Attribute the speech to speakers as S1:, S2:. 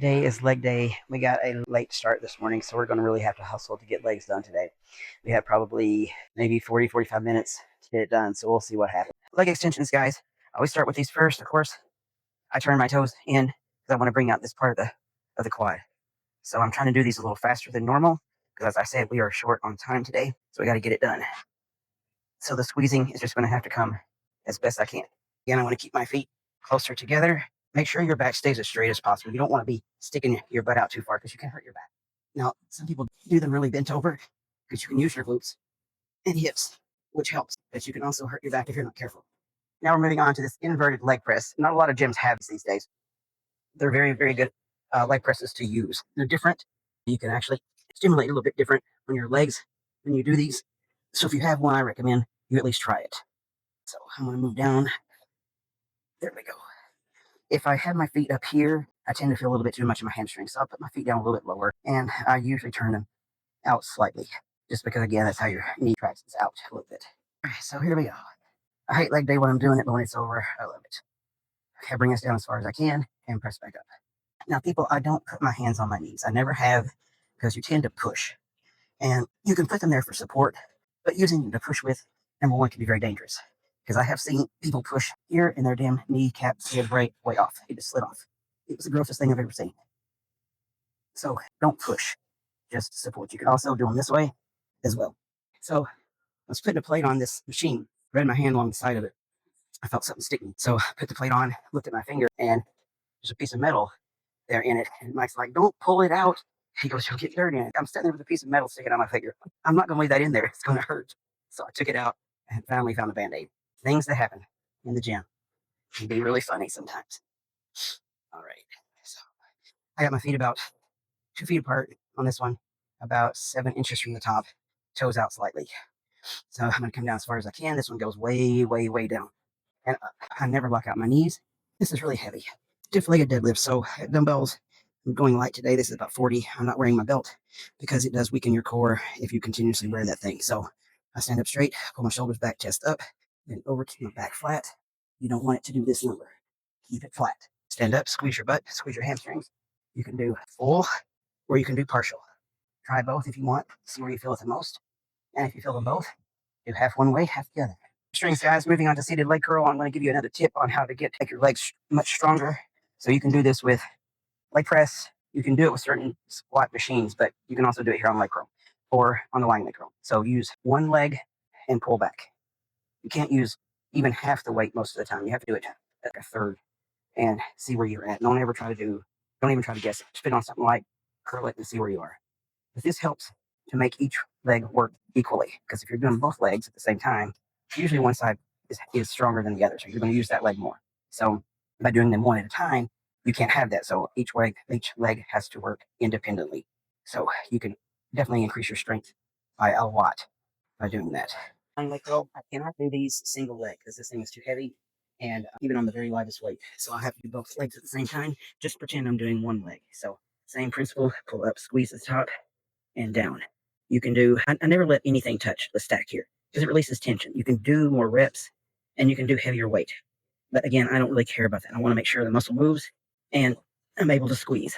S1: Today is leg day. We got a late start this morning, so we're going to really have to hustle to get legs done today. We have probably maybe 40, 45 minutes to get it done, so we'll see what happens. Leg extensions, guys. I always start with these first, of course. I turn my toes in because I want to bring out this part of the quad. So I'm trying to do these a little faster than normal because, as I said, we are short on time today, so we got to get it done. So the squeezing is just going to have to come as best I can. Again, I want to keep my feet closer together. Make sure your back stays as straight as possible. You don't want to be sticking your butt out too far because you can hurt your back. Now, some people do them really bent over because you can use your glutes and hips, which helps, but you can also hurt your back if you're not careful. Now we're moving on to this inverted leg press. Not a lot of gyms have these days. They're very, very good leg presses to use. They're different. You can actually stimulate a little bit different on your legs when you do these. So if you have one, I recommend you at least try it. So I'm going to move down. There we go. If I have my feet up here, I tend to feel a little bit too much in my hamstrings. So I'll put my feet down a little bit lower, and I usually turn them out slightly, just because, again, that's how your knee tracks out a little bit. All right, so here we go. I hate leg day when I'm doing it, but when it's over, I love it. Okay, bring us down as far as I can and press back up. Now, people, I don't put my hands on my knees. I never have, because you tend to push. And you can put them there for support, but using them to push with, number one, can be very dangerous. Because I have seen people push here and their damn kneecap slid right way off. It just slid off. It was the grossest thing I've ever seen. So don't push, just support. You can also do them this way as well. So I was putting a plate on this machine, ran my hand along the side of it. I felt something sticking. So I put the plate on, looked at my finger, and there's a piece of metal there in it. And Mike's like, don't pull it out. He goes, you'll get dirt in it. I'm standing there with a piece of metal sticking on my finger. I'm not going to leave that in there. It's going to hurt. So I took it out and finally found a Band-Aid. Things that happen in the gym can be really funny sometimes. All right. So I got my feet about 2 feet apart on this one, about 7 inches from the top, toes out slightly. So I'm going to come down as far as I can. This one goes way, way, way down. And I never lock out my knees. This is really heavy. Stiff-legged deadlift. So dumbbells, I'm going light today. This is about 40. I'm not wearing my belt because it does weaken your core if you continuously wear that thing. So I stand up straight, pull my shoulders back, chest up, then over, keep my back flat. You don't want it to do this number. Keep it flat. Stand up, squeeze your butt, squeeze your hamstrings. You can do full or you can do partial. Try both if you want. See where you feel it the most. And if you feel them both, do half one way, half the other. Strings, guys, moving on to seated leg curl. I'm going to give you another tip on how to make your legs much stronger. So you can do this with leg press. You can do it with certain squat machines, but you can also do it here on leg curl or on the lying leg curl. So use one leg and pull back. You can't use even half the weight most of the time. You have to do it like a third and see where you're at. Don't even try to guess it. Just put on something like curl it and see where you are. But this helps to make each leg work equally, because if you're doing both legs at the same time, usually one side is stronger than the other, so you're going to use that leg more. So by doing them one at a time, you can't have that. So each leg has to work independently. So you can definitely increase your strength by a lot by doing that. Leg curl, I cannot do these single leg because this thing is too heavy, and even on the very lightest weight. So I have to do both legs at the same time. Just pretend I'm doing one leg. So same principle, pull up, squeeze the top, and down. You can do, I never let anything touch the stack here because it releases tension. You can do more reps and you can do heavier weight. But again, I don't really care about that. I want to make sure the muscle moves and I'm able to squeeze.